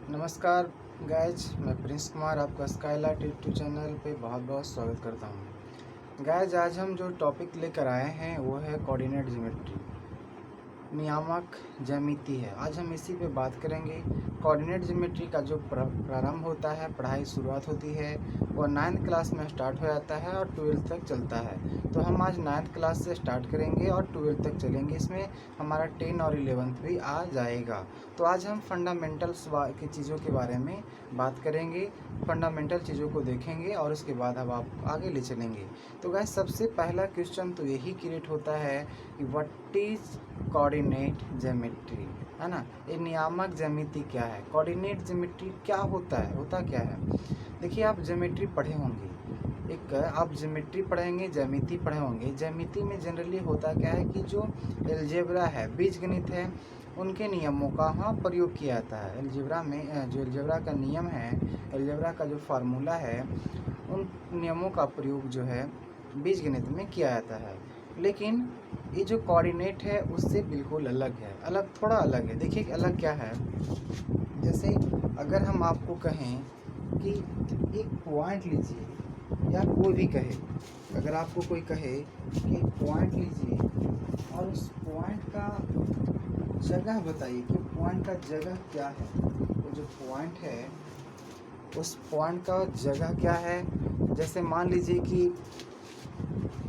नमस्कार गाइज, मैं प्रिंस कुमार आपका स्काईलाइट यूट्यूब चैनल पे बहुत बहुत स्वागत करता हूँ। गाइज, आज हम जो टॉपिक लेकर आए हैं वो है कोऑर्डिनेट ज्योमेट्री, नियामक ज्यामिति है। आज हम इसी पे बात करेंगे। कोऑर्डिनेट ज्योमेट्री का जो प्रारंभ होता है, पढ़ाई शुरुआत होती है, वो 9th क्लास में स्टार्ट हो जाता है और 12th तक चलता है। तो हम आज 9th क्लास से स्टार्ट करेंगे और 12th तक चलेंगे। इसमें हमारा 10 और 11th भी आ जाएगा। तो आज हम फंडामेंटल्स की चीज़ों के बारे में बात करेंगे, फंडामेंटल चीज़ों को देखेंगे और उसके बाद हम आप आगे ले चलेंगे। तो गाइस, सबसे पहला क्वेश्चन तो यही क्रिएट होता है कि व्हाट इज कोऑर्डिनेट ज्योमेट्री, है ना। ये नियामक ज्यामिति क्या है, कोऑर्डिनेट ज्योमेट्री क्या होता है, होता क्या है। देखिए, आप ज्योमेट्री पढ़े होंगे, एक आप ज्योमेट्री पढ़ेंगे, ज्यामिति पढ़े होंगे। ज्यामिति में जनरली होता क्या है कि जो एलजेब्रा है, बीजगणित है, उनके नियमों का हाँ प्रयोग किया जाता है। एलजेब्रा में जो एलजेब्रा का नियम है, एलजेब्रा का जो फार्मूला है, उन नियमों का प्रयोग जो है बीजगणित में किया जाता है। लेकिन ये जो कोऑर्डिनेट है उससे बिल्कुल अलग है, अलग थोड़ा अलग है। देखिए अलग क्या है। जैसे अगर हम आपको कहें कि एक पॉइंट लीजिए, या कोई भी कहे, अगर आपको कोई कहे कि एक पॉइंट लीजिए और उस पॉइंट का जगह बताइए कि पॉइंट का जगह क्या है। वो जो पॉइंट है उस पॉइंट का जगह क्या है। जैसे मान लीजिए कि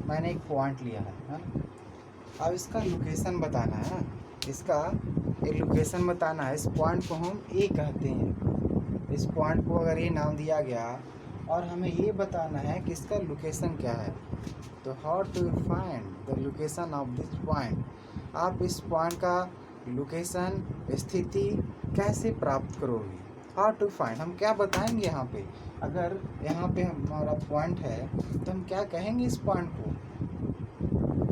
मैंने एक पॉइंट लिया है ना, अब इसका लोकेशन बताना है ना, इसका एक लोकेशन बताना है। इस पॉइंट को हम ए कहते हैं। इस पॉइंट को अगर ये नाम दिया गया और हमें ये बताना है कि इसका लोकेशन क्या है, तो how to find the location of this point. आप इस पॉइंट का लोकेशन, स्थिति कैसे प्राप्त करोगे, हाउ टू फाइंड। हम क्या बताएंगे यहाँ पे, अगर यहाँ पे हमारा पॉइंट है तो हम क्या कहेंगे इस पॉइंट को,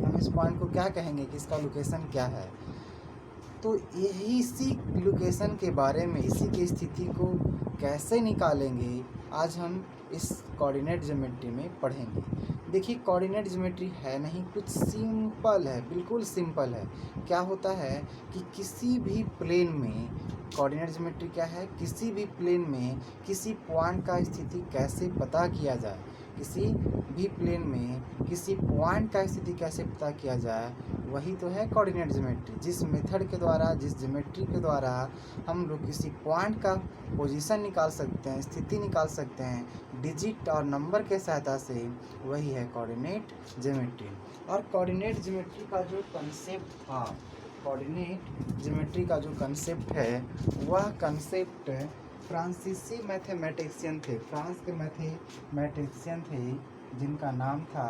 हम इस पॉइंट को क्या कहेंगे कि इसका लोकेशन क्या है। तो यही इसी लोकेशन के बारे में, इसी की स्थिति को कैसे निकालेंगे, आज हम इस कोऑर्डिनेट ज्योमेट्री में पढ़ेंगे। देखिए, कोऑर्डिनेट ज्योमेट्री है नहीं, कुछ सिंपल है, बिल्कुल सिंपल है। क्या होता है कि किसी भी प्लेन में, कोऑर्डिनेट ज्योमेट्री क्या है, किसी भी प्लेन में किसी पॉइंट का स्थिति कैसे पता किया जाए, किसी भी प्लेन में किसी पॉइंट का स्थिति कैसे पता किया जाए, वही तो है कोऑर्डिनेट ज्योमेट्री। जिस मेथड के द्वारा, जिस ज्योमेट्री के द्वारा हम लोग किसी पॉइंट का पोजीशन निकाल सकते हैं, स्थिति निकाल सकते हैं डिजिट और नंबर के सहायता से, वही है कोऑर्डिनेट ज्योमेट्री। और कोऑर्डिनेट ज्योमेट्री का जो कंसेप्ट था, कोऑर्डिनेट ज्योमेट्री का जो कंसेप्ट है, वह कंसेप्ट फ्रांसीसी मैथमेटिशियन थे, फ्रांस के मैथमेटिशियन थे, जिनका नाम था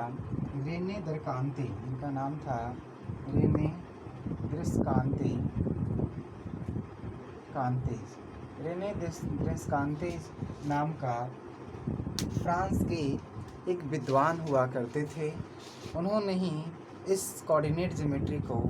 रेने दरकांते, जिनका नाम था रेने दृष्कांते कांतेज, रेने दृष्कांतेज नाम का फ्रांस के एक विद्वान हुआ करते थे। उन्होंने ही इस कोऑर्डिनेट ज्योमेट्री को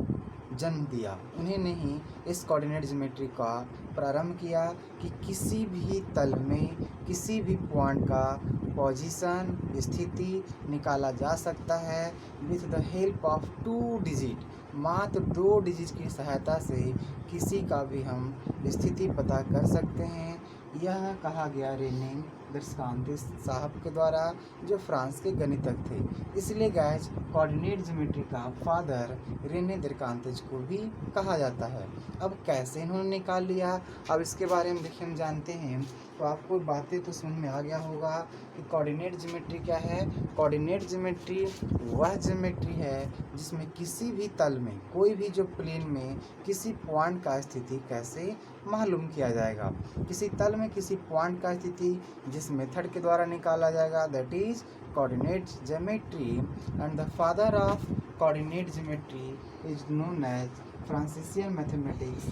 जन्म दिया, उन्होंने ही इस कोऑर्डिनेट ज्योमेट्री का प्रारंभ किया कि किसी भी तल में किसी भी पॉइंट का पोजीशन, स्थिति निकाला जा सकता है with the help of 2 digit. मात्र 2 डिजिट की सहायता से किसी का भी हम स्थिति पता कर सकते हैं। यह कहा गया रेने दृष्कांते साहब के द्वारा, जो फ्रांस के गणितज्ञ थे। इसलिए गाइस, कोऑर्डिनेट ज्योमेट्री का फादर रेने दृष्कांतेज को भी कहा जाता है। अब कैसे इन्होंने निकाल लिया, अब इसके बारे में देखिए हम जानते हैं, तो आपको बातें तो समझ में आ गया होगा कि कोऑर्डिनेट ज्योमेट्री क्या है। कोऑर्डिनेट ज्योमेट्री वह ज्योमेट्री है जिसमें किसी भी तल में, कोई भी जो प्लेन में किसी पॉइंट का स्थिति कैसे मालूम किया जाएगा, किसी तल में किसी पॉइंट का स्थिति जिस मेथड के द्वारा निकाला जाएगा, that is coordinate geometry. And the father of coordinate geometry is known as francisian mathematics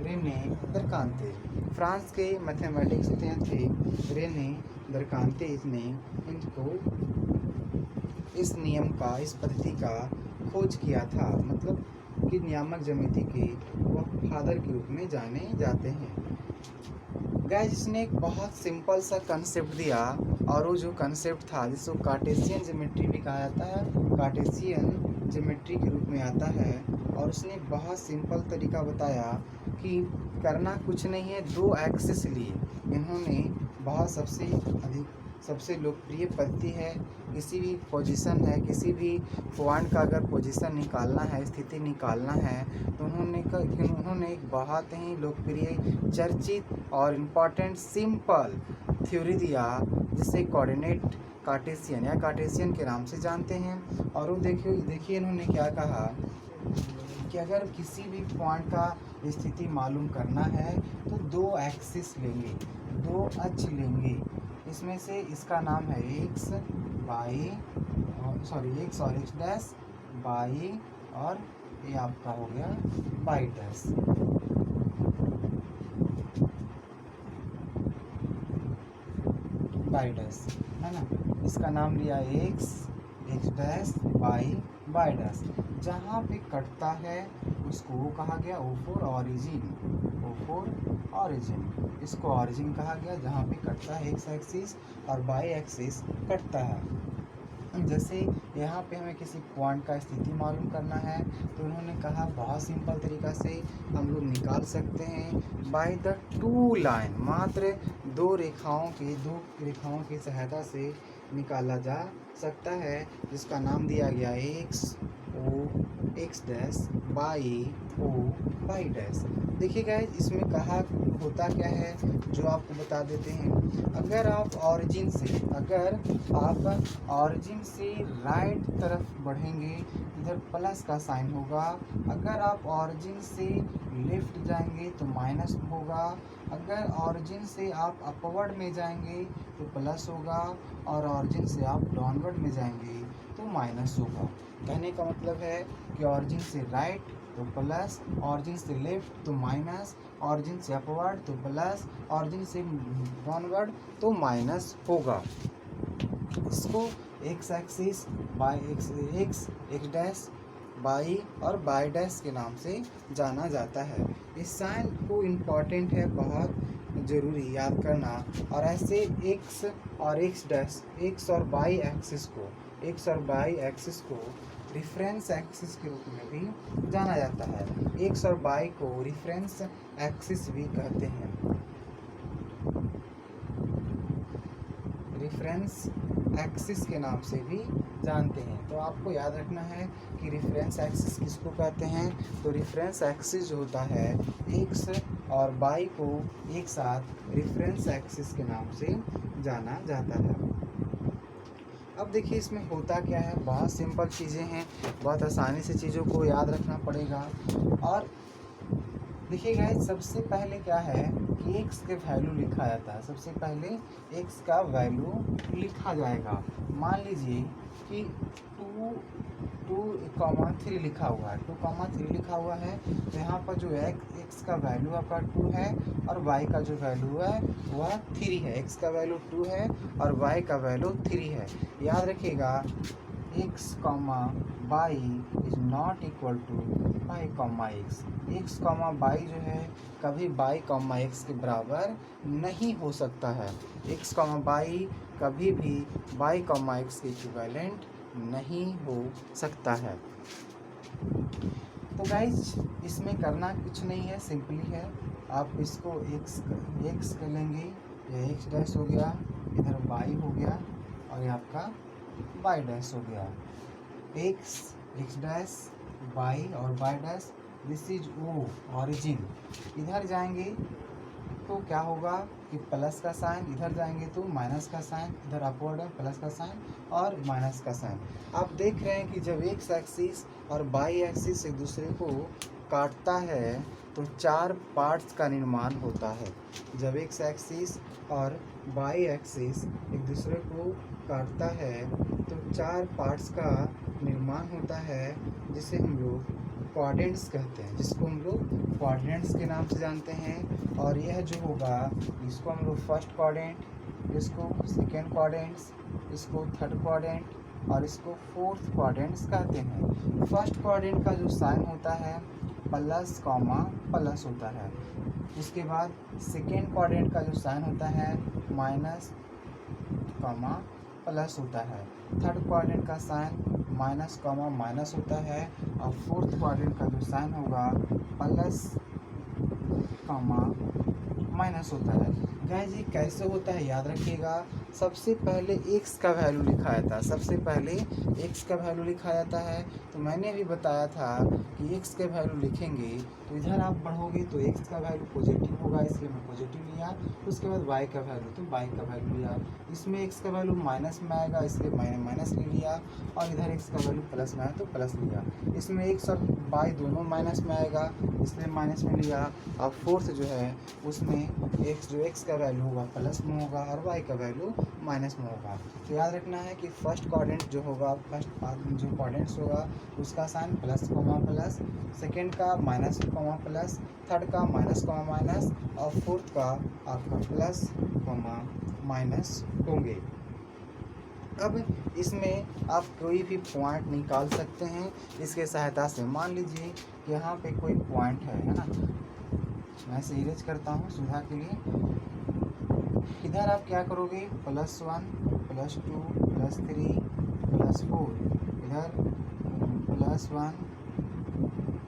Rene Descartes. France के मैथमेटिक्स थे रेने दरकांते ने इनको इस नियम का, इस पद्धति का खोज किया था, मतलब कि नियामक ज्यामिति के वह फादर के रूप में जाने जाते हैं। गाइस, इसने एक बहुत सिंपल सा कंसेप्ट दिया, और वो जो कंसेप्ट था जिसको कार्टेशियन ज्योमेट्री भी कहा जाता है, कार्टेशियन ज्योमेट्री के रूप में आता है। और उसने बहुत सिंपल तरीका बताया कि करना कुछ नहीं है, 2 एक्सिस लिए इन्होंने बहुत सबसे लोकप्रिय पद्धति है। किसी भी पोजीशन है, किसी भी पॉइंट का अगर पोजीशन निकालना है, स्थिति निकालना है, तो उन्होंने एक बहुत ही लोकप्रिय, चर्चित और इम्पॉर्टेंट सिंपल थ्योरी दिया, जिसे कोऑर्डिनेट कार्टेशियन या कार्टेशियन के नाम से जानते हैं। और वो देखिए इन्होंने क्या कहा कि अगर किसी भी पॉइंट का स्थिति मालूम करना है तो 2 एक्सिस लेंगे, 2 अक्ष लेंगे। इसमें से इसका नाम है एक्स और एक्स डैश, वाई, और ये आपका हो गया वाई डैश। वाई डैश है ना, इसका नाम लिया एक्स डैश, वाई डैश। जहाँ पे कटता है उसको वो कहा गया O4 ऑरिजिन। इसको ऑरिजिन कहा गया, जहाँ पे कटता है एक्स एक्सिस और वाई एक्सिस कटता है। जैसे यहाँ पे हमें किसी पॉइंट का स्थिति मालूम करना है, तो उन्होंने कहा बहुत सिंपल तरीका से हम लोग निकाल सकते हैं बाय द 2 लाइन। मात्र 2 रेखाओं की सहायता से निकाला जा सकता है, जिसका नाम दिया गया एक्स डैश, वाई डैश। देखिए गाइस, इसमें कहा होता क्या है जो आपको बता देते हैं। अगर आप ऑरिजिन से राइट तरफ बढ़ेंगे, इधर प्लस का साइन होगा। अगर आप ऑरिजिन से लेफ्ट जाएंगे तो माइनस होगा। अगर ऑरिजिन से आप अपवर्ड में जाएंगे तो प्लस होगा, और ऑरिजिन से आप डाउनवर्ड में जाएंगे तो माइनस होगा। कहने का मतलब है कि ऑरिजिन से राइट तो प्लस, ऑरिजिन से लेफ्ट तो माइनस, ऑरिजिन से अपवर्ड तो प्लस, ऑरिजिन से डाउनवर्ड तो माइनस होगा। इसको x axis by x dash, y और वाई डैश के नाम से जाना जाता है। इस साइन को इम्पॉर्टेंट है, बहुत ज़रूरी याद करना। और ऐसे एक्स और वाई एक्सिस को रिफरेंस एक्सिस के रूप में भी जाना जाता है। एक्स और वाई को रिफरेंस एक्सिस भी कहते हैं, रिफरेंस एक्सिस के नाम से भी जानते हैं। तो आपको याद रखना है कि रिफरेंस एक्सिस किसको कहते हैं। तो रिफरेंस एक्सिस जो होता है, एक्स और वाई को एक साथ रिफरेंस एक्सिस के नाम से जाना जाता है। अब देखिए इसमें होता क्या है, बहुत सिंपल चीज़ें हैं, बहुत आसानी से चीज़ों को याद रखना पड़ेगा। और देखिए गाइस, सबसे पहले क्या है कि एक्स के वैल्यू लिखा जाता है। सबसे पहले एक्स का वैल्यू लिखा जाएगा। मान लीजिए कि 2,3 लिखा हुआ है, 2,3 लिखा हुआ है, तो यहाँ पर जो एक्स का वैल्यू आपका 2 है और वाई का जो वैल्यू है वह 3 है। एक्स का वैल्यू 2 है और वाई का वैल्यू 3 है। याद रखिएगा, x comma y is not equal to y comma x. X comma y जो है कभी वाई कॉमा एक्स के बराबर नहीं हो सकता है। एक्स कॉमा वाई कभी भी वाई कॉमा एक्स के इक्विवेलेंट नहीं हो सकता है। तो गाइज, इसमें करना कुछ नहीं है, सिंपली है। आप इसको एक्स कर लेंगे, ये एक्स डैश हो गया, इधर वाई हो गया, और ये आपका वाई डैश हो गया। एक्स डैश, वाई और y dash, this is o origin. इधर जाएंगे तो क्या होगा कि प्लस का साइन, इधर जाएंगे तो माइनस का साइन, इधर अपवर्ड है प्लस का साइन और माइनस का साइन। आप देख रहे हैं कि जब एक्स एक्सिस और वाई एक्सिस एक दूसरे को काटता है तो 4 पार्ट्स का निर्माण होता है। जब एक्स एक्सिस और वाई एक्सिस एक दूसरे को काटता है तो 4 पार्ट्स का निर्माण होता है, जिसे हम लोग क्वाड्रेंट्स कहते हैं, जिसको हम लोग क्वाड्रेंट्स के नाम से जानते हैं। और यह जो होगा, इसको हम लोग फर्स्ट क्वाड्रेंट, इसको सेकेंड क्वाड्रेंट्स, इसको थर्ड क्वाड्रेंट और इसको फोर्थ क्वाड्रेंट्स कहते हैं। फर्स्ट क्वाड्रेंट का जो साइन होता है प्लस कॉमा प्लस होता है। उसके बाद सेकेंड क्वाड्रेंट का जो साइन होता है माइनस कॉमा प्लस होता है। थर्ड क्वाड्रेंट का साइन माइनस कॉमा माइनस होता है और फोर्थ क्वाड्रेंट का जो साइन होगा प्लस कॉमा माइनस होता है। गाइस ये कैसे होता है याद रखिएगा, सबसे पहले x का वैल्यू लिखा जाता है, सबसे पहले x का वैल्यू लिखा जाता है। तो मैंने भी बताया था कि x का वैल्यू लिखेंगे तो इधर आप बढ़ोगे तो x का वैल्यू पॉजिटिव होगा, इसलिए मैं पॉजिटिव लिया। उसके बाद y का वैल्यू तो y का वैल्यू लिया। इसमें x का वैल्यू माइनस में आएगा इसलिए मैंने माइनस ले लिया, और इधर x का वैल्यू प्लस में आया तो प्लस लिया। इसमें x और y दोनों माइनस में आएगा इसलिए माइनस में लिया। और फोर्थ जो है उसमें x का वैल्यू होगा प्लस में होगा और y का वैल्यू माइनस में होगा। तो याद रखना है कि फर्स्ट क्वाड्रेंट जो होगा, फर्स्ट जो क्वाड्रेंट्स होगा उसका sign plus comma plus, second का माइनस कॉमा प्लस, थर्ड का माइनस कॉमा माइनस और फोर्थ का आपका प्लस कॉमा माइनस होंगे। अब इसमें आप कोई भी पॉइंट निकाल सकते हैं इसके सहायता से। मान लीजिए कि यहाँ पे कोई पॉइंट है ना, मैं इसे इरेज करता हूँ सुविधा के लिए। इधर आप क्या करोगे, +1 +2 +3 +4, इधर +1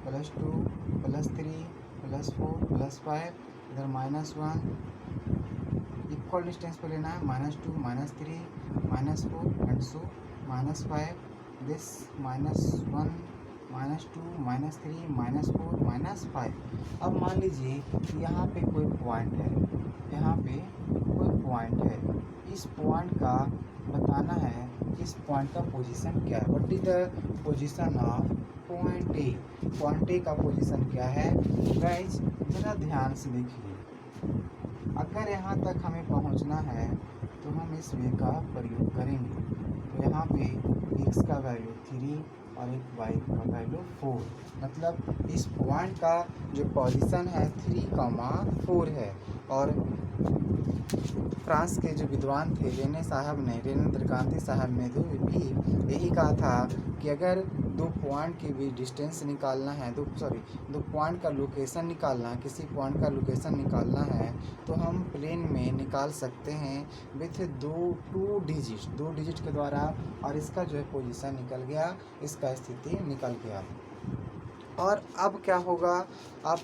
+2 +3 +4 +5, इधर -1, इक्वल डिस्टेंस पे लेना है, -2 -3 -4 एंड सो -5, दिस -1 -2 -3 -4 -5। अब मान लीजिए कि यहाँ पे कोई पॉइंट है, यहाँ पे कोई पॉइंट है, इस पॉइंट का बताना है कि इस पॉइंट का पोजीशन क्या है। What is the position of point A, point A का पोजीशन क्या है। गाइज जरा ध्यान से देखिए, अगर यहाँ तक हमें पहुँचना है तो हम इस वे का प्रयोग करेंगे। तो यहाँ पे x का वैल्यू 3 और एक y का वैल्यू 4, मतलब इस पॉइंट का जो पोजीशन है 3,4 है। और फ्रांस के जो विद्वान थे रेनेंद्र कांति साहब ने तो भी यही कहा था कि अगर दो पॉइंट के बीच डिस्टेंस निकालना है, दो पॉइंट का लोकेशन निकालना है, किसी पॉइंट का लोकेशन निकालना है तो हम प्लेन में निकाल सकते हैं विथ दो डिजिट के द्वारा। और इसका जो है पोजीशन निकल गया, इसका स्थिति निकल गया। और अब क्या होगा, आप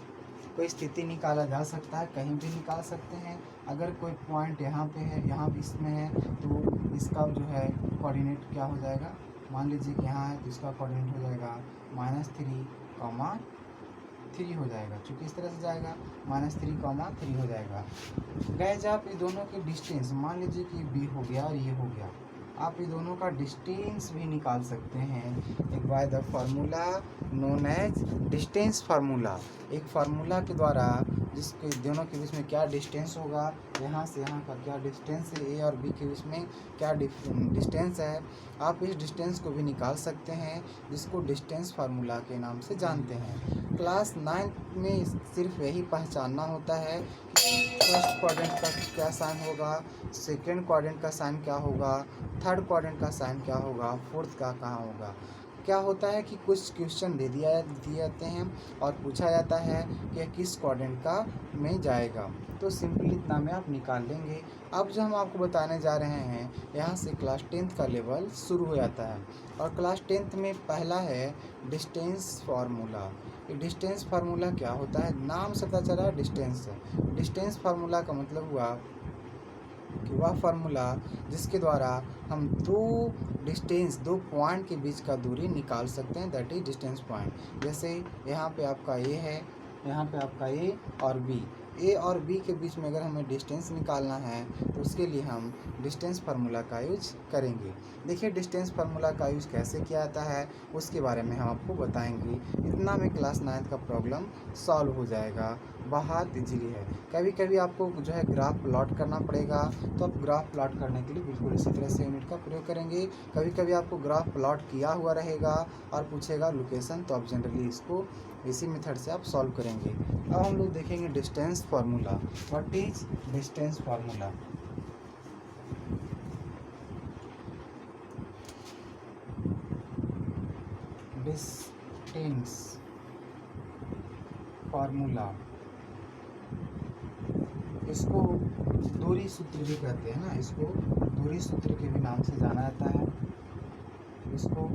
कोई स्थिति निकाला जा सकता है, कहीं भी निकाल सकते हैं। अगर कोई पॉइंट यहाँ पे है, यहाँ भी इसमें है, तो इसका जो है कोऑर्डिनेट क्या हो जाएगा, मान लीजिए कि यहाँ है तो इसका कोऑर्डिनेट हो जाएगा -3,3 हो जाएगा, क्योंकि इस तरह से जाएगा -3,3 हो जाएगा। गाइस आप ये दोनों के डिस्टेंस, मान लीजिए कि b हो गया और ये हो गया, आप ये दोनों का डिस्टेंस भी निकाल सकते हैं एक by the formula known as distance formula. एक फार्मूला के द्वारा जिसके दोनों के बीच में क्या डिस्टेंस होगा, यहाँ से यहाँ का क्या डिस्टेंस है, ए और बी के बीच में क्या डिस्टेंस है, आप इस डिस्टेंस को भी निकाल सकते हैं, जिसको डिस्टेंस फार्मूला के नाम से जानते हैं। क्लास 9 में सिर्फ यही पहचानना होता है कि फर्स्ट क्वाड्रेंट का क्या साइन होगा, सेकेंड क्वाड्रेंट का साइन क्या होगा, थर्ड क्वाड्रेंट का साइन क्या होगा, फोर्थ का कहाँ होगा। क्या होता है कि कुछ क्वेश्चन दिए जाते हैं और पूछा जाता है कि किस क्वाड्रेंट का में जाएगा, तो सिंपली इतना में आप निकाल लेंगे। अब जो हम आपको बताने जा रहे हैं, यहाँ से क्लास 10th का लेवल शुरू हो जाता है। और क्लास 10th में पहला है डिस्टेंस फार्मूला। ये डिस्टेंस फार्मूला क्या होता है, नाम से पता चला डिस्टेंस है। डिस्टेंस फार्मूला का मतलब हुआ कि वह फार्मूला जिसके द्वारा हम दो पॉइंट के बीच का दूरी निकाल सकते हैं, दैट इज डिस्टेंस पॉइंट। जैसे यहाँ पे आपका ए है, यहाँ पे आपका ए और बी, ए और बी के बीच में अगर हमें डिस्टेंस निकालना है तो उसके लिए हम डिस्टेंस फार्मूला का यूज करेंगे। देखिए डिस्टेंस फार्मूला का यूज कैसे किया जाता है उसके बारे में हम आपको बताएंगे। इतना में क्लास 9 का प्रॉब्लम सॉल्व हो जाएगा, बहुत इजीली है। कभी कभी आपको जो है ग्राफ प्लॉट करना पड़ेगा, तो आप ग्राफ प्लॉट करने के लिए बिल्कुल इसी तरह से यूनिट का प्रयोग करेंगे। कभी कभी आपको ग्राफ प्लॉट किया हुआ रहेगा और पूछेगा लोकेशन, तो आप जनरली इसको इसी मेथड से आप सॉल्व करेंगे। अब हम लोग देखेंगे distance formula. What is distance formula. Distance formula, इसको दूरी सूत्र भी कहते हैं ना, इसको दूरी सूत्र के भी नाम से जाना जाता है, इसको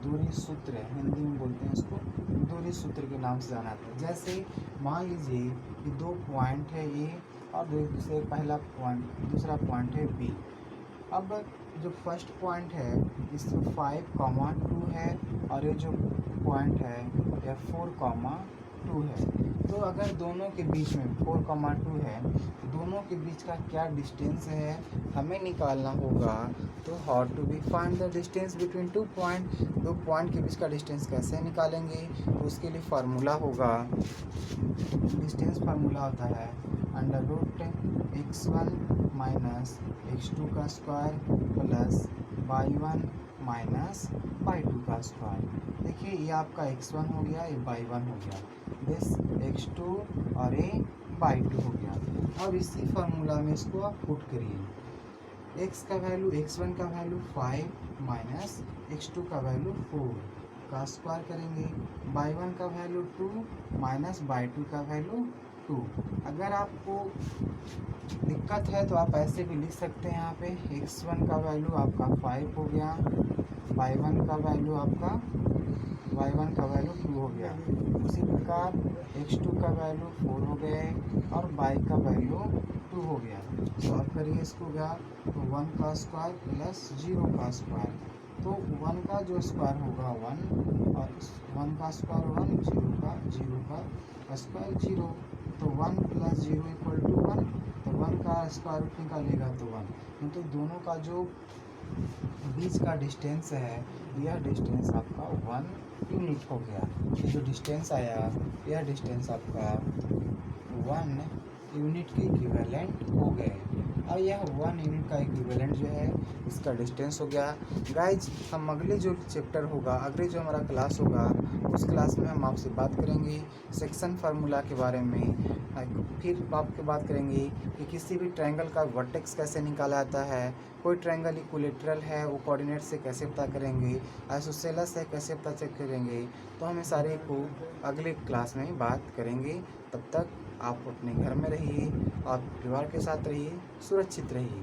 दूरी सूत्र है, हिंदी में बोलते हैं इसको दूरी सूत्र के नाम से जाना जाता है। जैसे मान लीजिए कि 2 पॉइंट है ए और दूसरे पहला पॉइंट दूसरा पॉइंट है बी। अब जो फर्स्ट पॉइंट है इसमें 5,2 है और ये जो पॉइंट है यह 4,2 है। तो अगर दोनों के बीच में 4,2 है, दोनों के बीच का क्या डिस्टेंस है हमें निकालना होगा। तो how to be find the distance between 2 point, 2 point के बीच का डिस्टेंस कैसे निकालेंगे। तो उसके लिए फार्मूला होगा, डिस्टेंस फार्मूला होता है √x1 माइनस x2 का square plus y1 minus y2 का स्क्वायर। देखिए ये आपका x1 हो गया, ये y1 हो गया, दिस x2 और ये y2 हो गया। अब इसी फार्मूला में इसको आप पुट करिए। x का वैल्यू x1 का वैल्यू 5 माइनस x2 का वैल्यू 4 का स्क्वायर करेंगे, y1 का वैल्यू 2 माइनस y2 का वैल्यू 2। अगर आपको दिक्कत है तो आप ऐसे भी लिख सकते हैं। यहाँ पे x1 का वैल्यू आपका 5 हो गया, y1 का वैल्यू आपका 2 हो गया। उसी प्रकार x2 का वैल्यू 4 हो गए और y का वैल्यू 2 हो गया। सॉल्व करिए इसको गया तो 1 का स्क्वायर प्लस 0 का स्क्वायर। तो 1 का जो स्क्वायर होगा 1 और 1 का स्क्वायर 1, 0 का स्क्वायर 0। तो 1 प्लस 0 इक्वल टू 1। तो 1 का स्क्वायर रूट निकालेगा तो 1। तो दोनों का जो बीच का डिस्टेंस है यह डिस्टेंस आपका 1 यूनिट हो गया। ये जो डिस्टेंस आया यह डिस्टेंस आपका 1 यूनिट के इक्विवेलेंट हो गए। और यह 1 यूनिट का इक्विवेलेंट जो है इसका डिस्टेंस हो गया। गाइज हम अगले जो चैप्टर होगा, अगले जो हमारा क्लास होगा उस क्लास में हम आपसे बात करेंगे सेक्शन फार्मूला के बारे में। फिर आपके बात करेंगे कि किसी भी ट्रायंगल का वर्टेक्स कैसे निकाला जाता है, कोई ट्रायंगल इक्विलैटरल है वो कोऑर्डिनेट से कैसे पता करेंगे, आइसोसेलेस है कैसे पता चेक करेंगे। तो हम सारे को अगले क्लास में बात करेंगे। तब तक आप अपने घर में रहिए और परिवार के साथ रहिए, सुरक्षित रहिए।